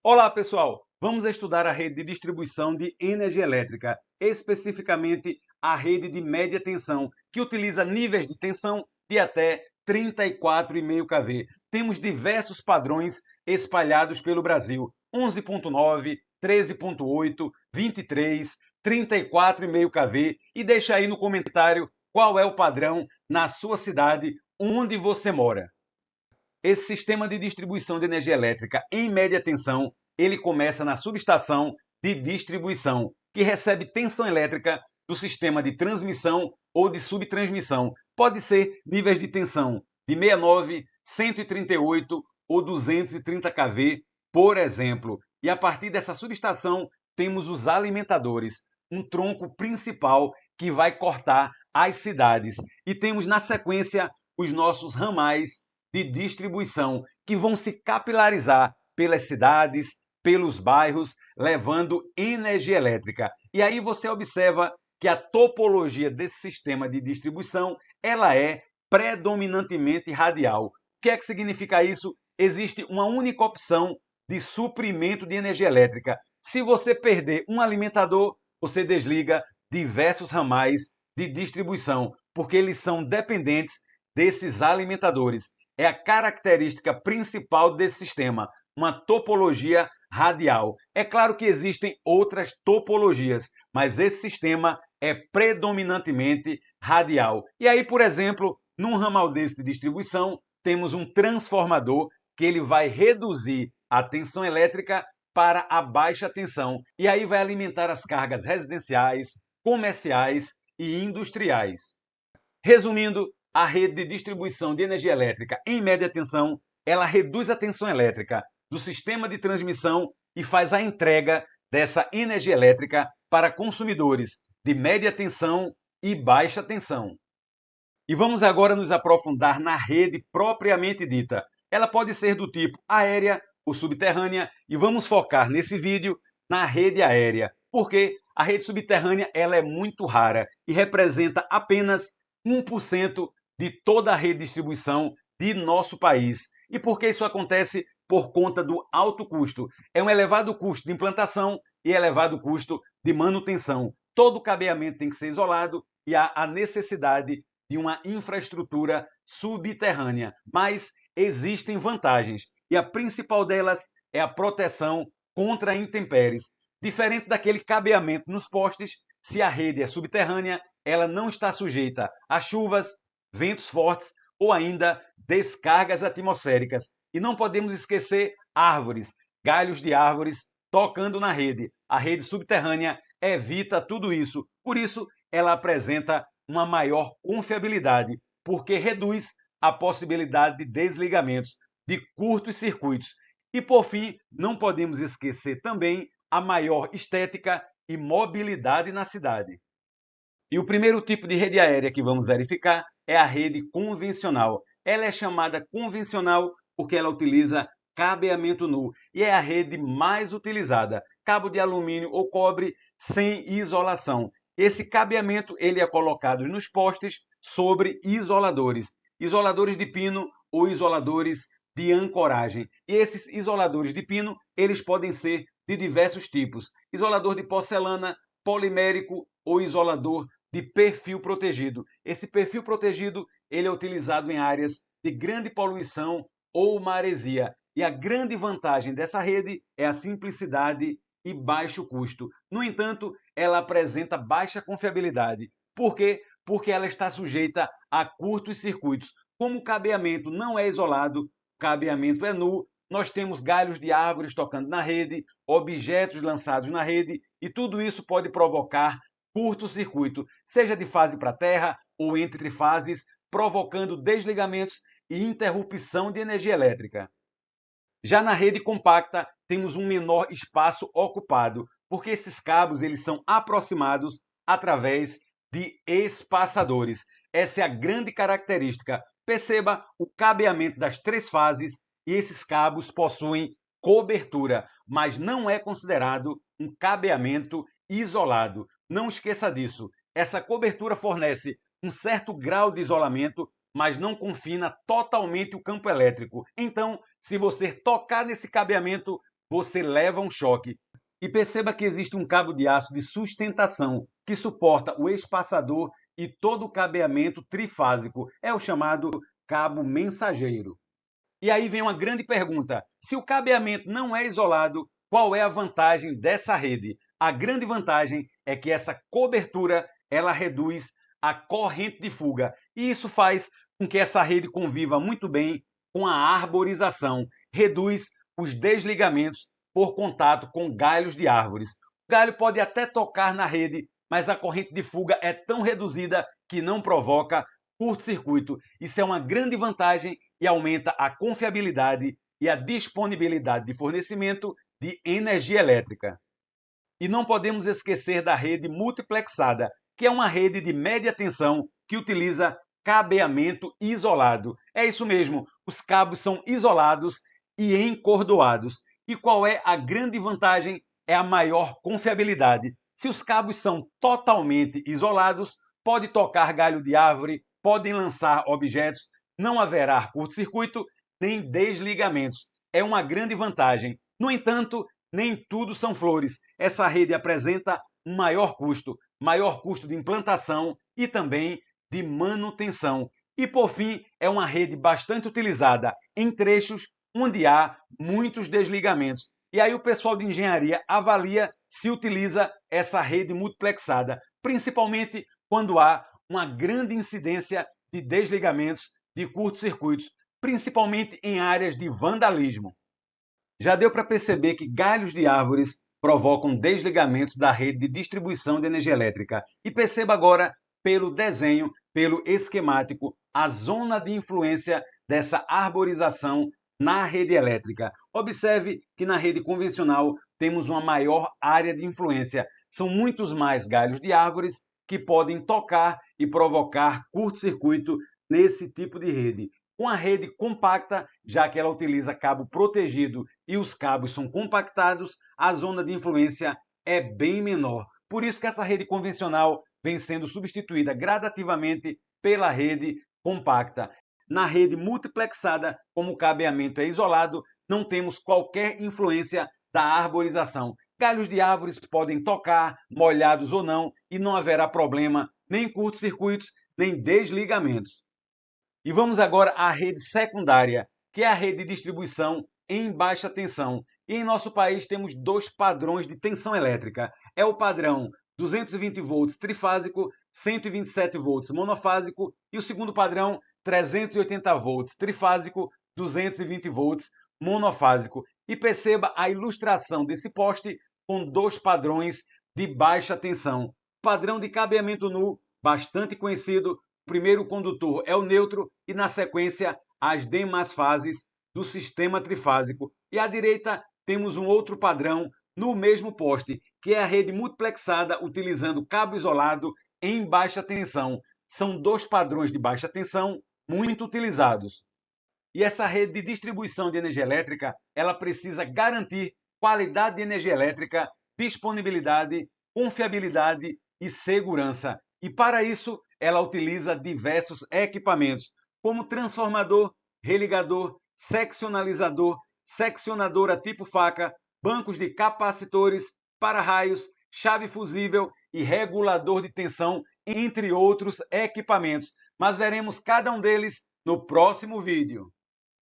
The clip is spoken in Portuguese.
Olá, pessoal! Vamos estudar a rede de distribuição de energia elétrica, especificamente a rede de média tensão, que utiliza níveis de tensão de até 34,5 kV. Temos diversos padrões espalhados pelo Brasil: 11.9, 13.8, 23, 34,5 kV. E deixa aí no comentário qual é o padrão na sua cidade, onde você mora. Esse sistema de distribuição de energia elétrica em média tensão, ele começa na subestação de distribuição, que recebe tensão elétrica do sistema de transmissão ou de subtransmissão. Pode ser níveis de tensão de 69, 138 ou 230 kV, por exemplo. E a partir dessa subestação, temos os alimentadores, um tronco principal que vai cortar as cidades. E temos na sequência os nossos ramais de distribuição, que vão se capilarizar pelas cidades, pelos bairros, levando energia elétrica. E aí você observa que a topologia desse sistema de distribuição, ela é predominantemente radial. O que é que significa isso? Existe uma única opção de suprimento de energia elétrica. Se você perder um alimentador, você desliga diversos ramais de distribuição, porque eles são dependentes desses alimentadores. É a característica principal desse sistema, uma topologia radial. É claro que existem outras topologias, mas esse sistema é predominantemente radial. E aí, por exemplo, num ramal desse de distribuição, temos um transformador que ele vai reduzir a tensão elétrica para a baixa tensão. E aí vai alimentar as cargas residenciais, comerciais e industriais. Resumindo, a rede de distribuição de energia elétrica em média tensão, ela reduz a tensão elétrica do sistema de transmissão e faz a entrega dessa energia elétrica para consumidores de média tensão e baixa tensão. E vamos agora nos aprofundar na rede propriamente dita. Ela pode ser do tipo aérea ou subterrânea, e vamos focar nesse vídeo na rede aérea, porque a rede subterrânea ela é muito rara e representa apenas 1% de toda a rede de distribuição de nosso país. E por que isso acontece? Por conta do alto custo. É um elevado custo de implantação e elevado custo de manutenção. Todo o cabeamento tem que ser isolado e há a necessidade de uma infraestrutura subterrânea. Mas existem vantagens e a principal delas é a proteção contra intempéries. Diferente daquele cabeamento nos postes, se a rede é subterrânea, ela não está sujeita a chuvas, ventos fortes ou ainda descargas atmosféricas. E não podemos esquecer árvores, galhos de árvores tocando na rede. A rede subterrânea evita tudo isso. Por isso, ela apresenta uma maior confiabilidade, porque reduz a possibilidade de desligamentos, de curtos circuitos. E, por fim, não podemos esquecer também a maior estética e mobilidade na cidade. E o primeiro tipo de rede aérea que vamos verificar é a rede convencional. Ela é chamada convencional porque ela utiliza cabeamento nu e é a rede mais utilizada. Cabo de alumínio ou cobre sem isolação. Esse cabeamento ele é colocado nos postes sobre isoladores. Isoladores de pino ou isoladores de ancoragem. E esses isoladores de pino, eles podem ser de diversos tipos. Isolador de porcelana, polimérico ou isolador de perfil protegido. Esse perfil protegido ele é utilizado em áreas de grande poluição ou maresia. E a grande vantagem dessa rede é a simplicidade e baixo custo. No entanto, ela apresenta baixa confiabilidade. Por quê? Porque ela está sujeita a curtos circuitos. Como o cabeamento não é isolado, o cabeamento é nu, nós temos galhos de árvores tocando na rede, objetos lançados na rede, e tudo isso pode provocar curto-circuito, seja de fase para terra ou entre fases, provocando desligamentos e interrupção de energia elétrica. Já na rede compacta, temos um menor espaço ocupado, porque esses cabos eles são aproximados através de espaçadores. Essa é a grande característica. Perceba o cabeamento das três fases e esses cabos possuem cobertura, mas não é considerado um cabeamento isolado. Não esqueça disso. Essa cobertura fornece um certo grau de isolamento, mas não confina totalmente o campo elétrico. Então, se você tocar nesse cabeamento, você leva um choque. E perceba que existe um cabo de aço de sustentação que suporta o espaçador e todo o cabeamento trifásico. É o chamado cabo mensageiro. E aí vem uma grande pergunta: se o cabeamento não é isolado, qual é a vantagem dessa rede? A grande vantagem é que essa cobertura ela reduz a corrente de fuga, e isso faz com que essa rede conviva muito bem com a arborização, reduz os desligamentos por contato com galhos de árvores. O galho pode até tocar na rede, mas a corrente de fuga é tão reduzida que não provoca curto-circuito. Isso é uma grande vantagem e aumenta a confiabilidade e a disponibilidade de fornecimento de energia elétrica. E não podemos esquecer da rede multiplexada, que é uma rede de média tensão que utiliza cabeamento isolado. É isso mesmo, os cabos são isolados e encordoados. E qual é a grande vantagem? É a maior confiabilidade. Se os cabos são totalmente isolados, pode tocar galho de árvore, podem lançar objetos, não haverá curto-circuito nem desligamentos. É uma grande vantagem. No entanto, nem tudo são flores. Essa rede apresenta um maior custo de implantação e também de manutenção. E, por fim, é uma rede bastante utilizada em trechos onde há muitos desligamentos. E aí o pessoal de engenharia avalia se utiliza essa rede multiplexada, principalmente quando há uma grande incidência de desligamentos, de curtos-circuitos, principalmente em áreas de vandalismo. Já deu para perceber que galhos de árvores provocam desligamentos da rede de distribuição de energia elétrica. E perceba agora, pelo desenho, pelo esquemático, a zona de influência dessa arborização na rede elétrica. Observe que na rede convencional temos uma maior área de influência. São muitos mais galhos de árvores que podem tocar e provocar curto-circuito nesse tipo de rede. Com a rede compacta, já que ela utiliza cabo protegido e os cabos são compactados, a zona de influência é bem menor. Por isso que essa rede convencional vem sendo substituída gradativamente pela rede compacta. Na rede multiplexada, como o cabeamento é isolado, não temos qualquer influência da arborização. Galhos de árvores podem tocar, molhados ou não, e não haverá problema, nem curtos-circuitos, nem desligamentos. E vamos agora à rede secundária, que é a rede de distribuição em baixa tensão. E em nosso país temos dois padrões de tensão elétrica. É o padrão 220 volts trifásico, 127 volts monofásico, e o segundo padrão 380 volts trifásico, 220 volts monofásico. E perceba a ilustração desse poste com dois padrões de baixa tensão. O padrão de cabeamento nu, bastante conhecido. O primeiro condutor é o neutro e, na sequência, as demais fases do sistema trifásico. E à direita temos um outro padrão no mesmo poste, que é a rede multiplexada utilizando cabo isolado em baixa tensão. São dois padrões de baixa tensão muito utilizados. E essa rede de distribuição de energia elétrica, ela precisa garantir qualidade de energia elétrica, disponibilidade, confiabilidade e segurança. E para isso, ela utiliza diversos equipamentos, como transformador, religador, seccionalizador, seccionadora tipo faca, bancos de capacitores, para-raios, chave fusível e regulador de tensão, entre outros equipamentos. Mas veremos cada um deles no próximo vídeo.